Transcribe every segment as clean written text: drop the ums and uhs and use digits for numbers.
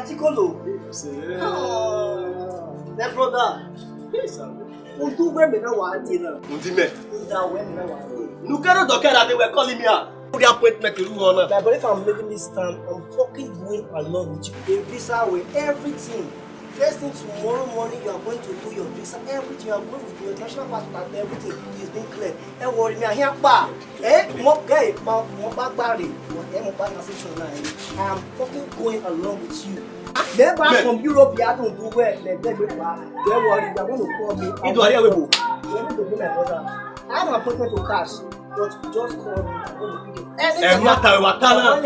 Ticolo. That brother. Un tu where me no want dinner. Undime. That when me no want. No caro doctor they were calling me out. The appointment to run. But if I'm leaving this town, I'm fucking going along with you. A visa with everything. First thing tomorrow morning, you are going to do your visa. Everything you are going with your international passport and everything is being cleared. And worry me, I hear back. More guy, more back body. I am fucking going along with you. Then back from Europe, you don't do well. Then they worry, you are going to call me. You do a way. Let me to be my brother. I have an appointment to cash, but just call me. I'm going to pick it. Mata watana.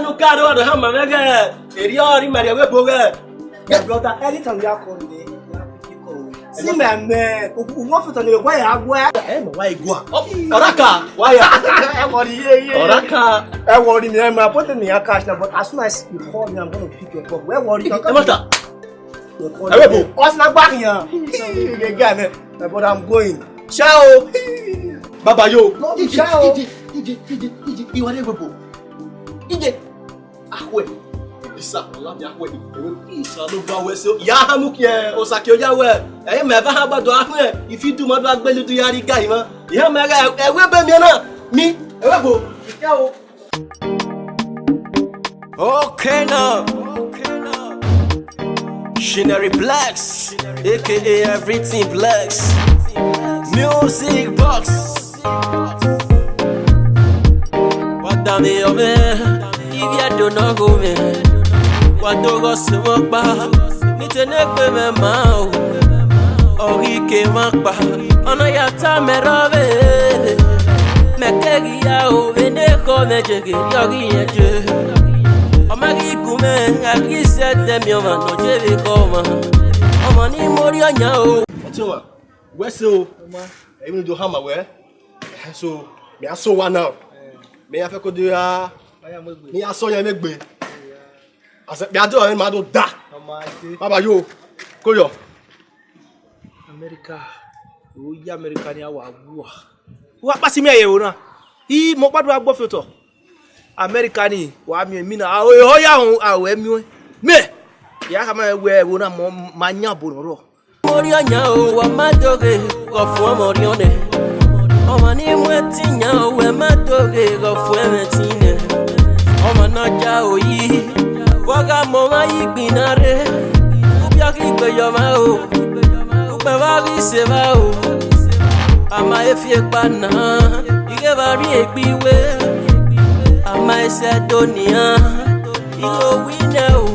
No caro do hama mega. Eriori Maria Weboga. Yeah, brother, anytime you are calling me, you have to keep calling. See, man, who wants to know why I go? Why go? Oraka, why? Oraka. I worry me, I'm putting me a cash now, but as soon as you call me, I'm going to pick your call. Where worry you? Mata. What's not back here? Again, but I'm going. Ciao. Baba yo. Ciao. You are able. Ije. Ahwe. Bisa la ya ahwe. Isa lo ba we so. Ya hamu ki Osaki o ya we. E me va ha gbado ahwe. If you do mo do agbelu do yari guy mo. Ya me ga ewe be mi na. Mi ewe bo. Ciao. Okay now. Shinary Blacks, aka Everything Blacks. Music box. What da me o me? If you do not go me, what do go se mo pa? Ni te ne pe me ma o. Ori ke ma pa. Ona ya ta me rove. Me ke ya o ve ne ko me je ke yori ye je. Amagi kume agi sete mi oma no jeve koma. Omo ni mori anya o. Otiwa, we so even do hammer we. So me aso wa now. Me afa ko do ya. Me aso yan megbe. Ase me ado ma do da. Baba yo. Ko yo. America. O ya America ni awa wa. Wa pa si mi ayewo na. I mo gbadun agbo foto. America ni wa mi na o ya hun awe mi me ya ka ma we wo na mo ma nya bo ro mori anya o wa ma doge go fu mori one o ma ni mo ti nya o we ma doge go fu me ti ne o ma na ja o yi wa ga mo ma yi gbinare u bi aki gbe yo ma o u pe wa ri se ba o ama e fi pa na ige ba ri egbiwe my Sedonia, you we know,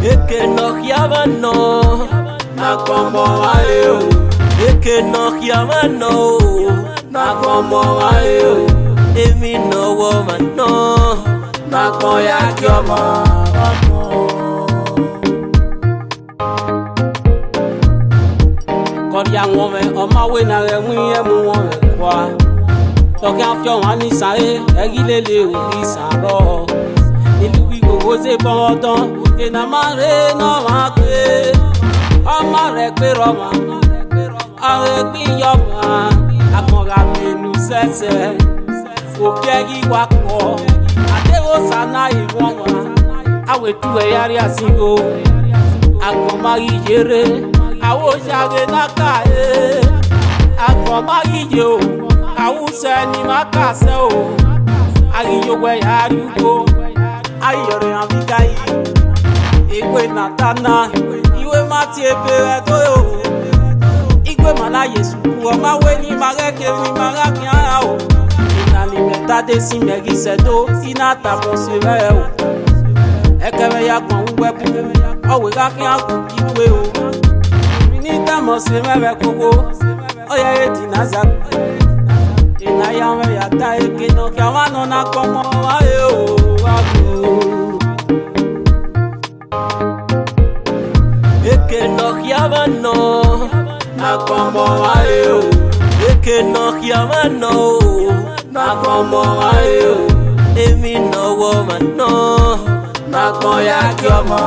Eke no Yavano, Nakomo Ayo, Eke no Yavano, Nakomo Ayo, Emi no woman, no, Nakoya Kyoma. Yang woman on my way now, and we am one. Talk after one is I, Agilele, Isaro. If we go, was a bottom, in a man, no market. I'm a requiroma. I'll be your man. I'm going to say, Okegi Wako. I was a night woman. I went to a area single. I go marry Jere. Awo jage naka akoma yiyo awu se ni makase o ayiyo we yarugo ayore abigai igwe natana iwe mati ebe to yo igwe mala Yesu ku o ma we ni mageke mi magaki ara o ina libertad si megi sedo inata posebe o ekebe ya gbon webu o we ga kian ku igwe o Nitamo se mebe koko oya eti nazap ina ya me ya ta eke no kya wano na komo aye o eke no kya wano na komo aye o eke no kya wano na komo aye o emi no woman no na koya kyomo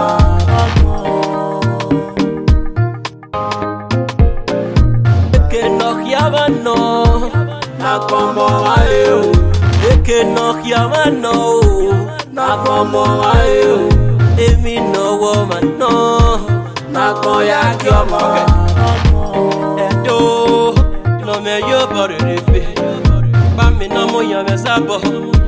no, na como ayo. Eke no yama no. Nakomo ayo. Emi no woman no. Nakoya kyomo. Edo. No me yo body refe. Ba mi no mo yan me sabo.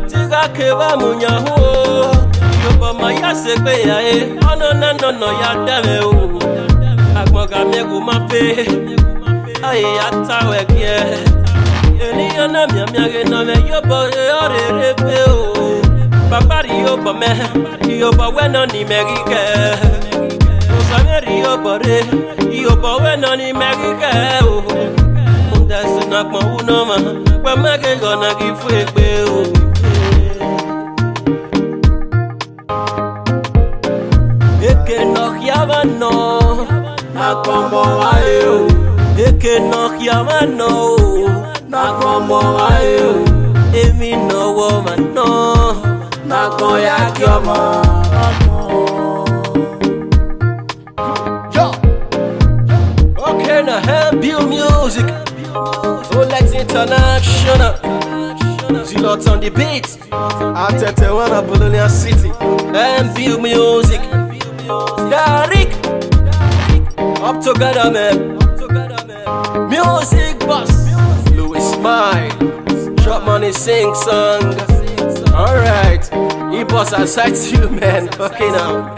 Tiga ke ba mu yan ho. Yo ba ma ya se pe ya e. Oh no ya dame o. Agboga mi go ma fe. Aye atawe kie. Eni ana mi age na me yo bo ore repe o. Papa rio bo me. Yo bo we no ni merike. O sa me rio bo re. Yo bo we no ni merike o. Unda na pon uno ma. Wa me ge gonna give fu egbe o. Eke no yama no. Nakomo ayo. Eke no yama no. Nakomo ayo. Emi no woman no. Nakoya kyomo. Yo. Okay, now Hempview music. Rolex International. Zilot on the beat. Atete Wana Bologna City. Hempview music. Derek. Up together, man. Music boss. Louis Smile. Short money sing song. Alright. He boss aside you, man. Okay now.